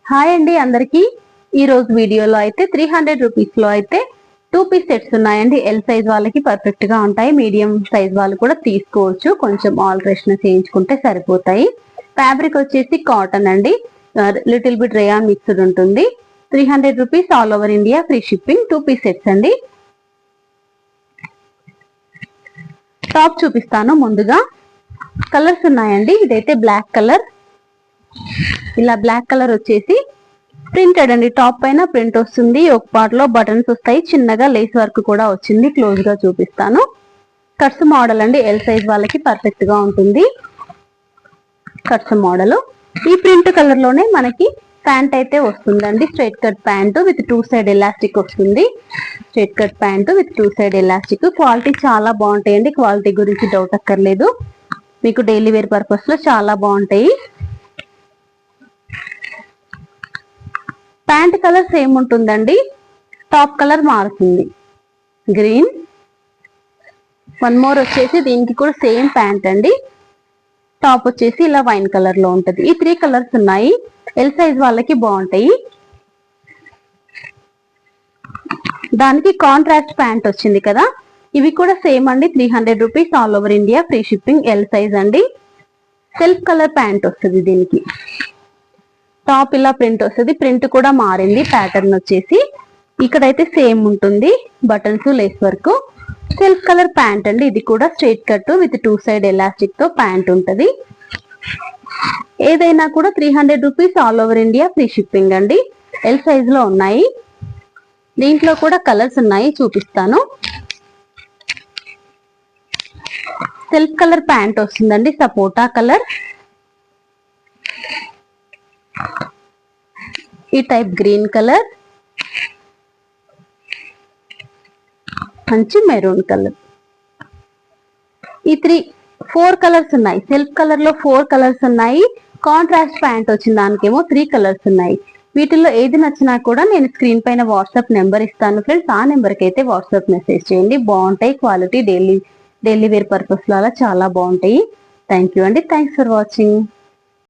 Hi అండి అందరికి. ఈ రోజు వీడియోలో అయితే 300 రూపీస్ లో అయితే 2 పీస్ సెట్స్ ఉన్నాయండి. ఎల్ సైజ్ వాళ్ళకి పర్ఫెక్ట్ గా ఉంటాయి. మీడియం సైజ్ వాళ్ళు కూడా తీసుకోవచ్చు. కొంచెం ఆల్టరేషన్ చేయించుకుంటే సరిపోతాయి. ఫ్యాబ్రిక్ వచ్చేసి కాటన్ అండి. లిటిల్ బిట్ రేయాన్ మిక్స్డ్ ఉంటుంది. 300 rupees all over India free shipping. 2 piece sets అండి. టాప్ చూపిస్తాను. ముందుగా కలర్స్ ఉన్నాయండి. ఇదైతే బ్లాక్ కలర్. ఇలా బ్లాక్ కలర్ వచ్చేసి ప్రింటెడ్ అండి. టాప్ పైన ప్రింట్ వస్తుంది. ఒక పార్ట్ లో బటన్స్ వస్తాయి. చిన్నగా లేస్ వర్క్ కూడా వచ్చింది. క్లోజ్ గా చూపిస్తాను. కట్స్ మోడల్ అండి. ఎల్ సైజ్ వాళ్ళకి పర్ఫెక్ట్ గా ఉంటుంది. Cuts model. ఈ ప్రింట్ కలర్ లోనే మనకి ప్యాంట్ అయితే వస్తుందండి. Straight cut pant with 2 side elastic వస్తుంది. Straight cut pant with 2 side elastic. Quality చాలా బాగుంటాయండి. క్వాలిటీ గురించి డౌట్ అక్కర్లేదు. మీకు డైలీ వేర్ పర్పస్ లో చాలా బాగుంటాయి. ప్యాంట్ కలర్ సేమ్ ఉంటుందండి. టాప్ కలర్ మారుతుంది. గ్రీన్. వన్ మోర్ వచ్చేసి దీనికి కూడా సేమ్ ప్యాంట్ అండి. టాప్ వచ్చేసి ఇలా వైన్ కలర్ లో ఉంటది. ఈ 3 కలర్స్ ఉన్నాయి. ఎల్ సైజ్ వాళ్ళకి బాగుంటాయి. దానికి కాంట్రాస్ట్ ప్యాంట్ వచ్చింది కదా. ఇవి కూడా సేమ్ అండి. 300 rupees all over India free shipping. L size అండి. సెల్ఫ్ కలర్ ప్యాంట్ వస్తుంది దీనికి. టాప్ ఇలా ప్రింట్ వస్తుంది. ప్రింట్ కూడా మారింది. ప్యాటర్న్ వచ్చేసి ఇక్కడైతే సేమ్ ఉంటుంది. Buttons lace work. Self colour pant అండి. ఇది కూడా straight cut with 2 side elastic తో ప్యాంట్ ఉంటది. ఏదైనా కూడా 300 rupees all over India free shipping అండి. ఎల్ సైజ్ లో ఉన్నాయి. దీంట్లో కూడా కలర్స్ ఉన్నాయి, చూపిస్తాను. సెల్ఫ్ కలర్ ప్యాంట్ వస్తుందండి. సపోటా కలర్. ఈ టైప్ గ్రీన్ కలర్. మంచి మెరూన్ కలర్. ఈ 4 కలర్స్ ఉన్నాయి. సెల్ఫ్ కలర్ లో 4 కలర్స్ ఉన్నాయి. కాంట్రాస్ట్ ప్యాంట్ వచ్చిన దానికేమో 3 కలర్స్ ఉన్నాయి. వీటిల్లో ఏది నచ్చినా కూడా నేను స్క్రీన్ పైన వాట్సాప్ నెంబర్ ఇస్తాను ఫ్రెండ్స్. ఆ నెంబర్కి అయితే వాట్సాప్ మెసేజ్ చేయండి. బాగుంటాయి. క్వాలిటీ డైలీ వేర్ పర్పస్ లో అలా చాలా బాగుంటాయి. థ్యాంక్ యూ అండి. Thanks for watching.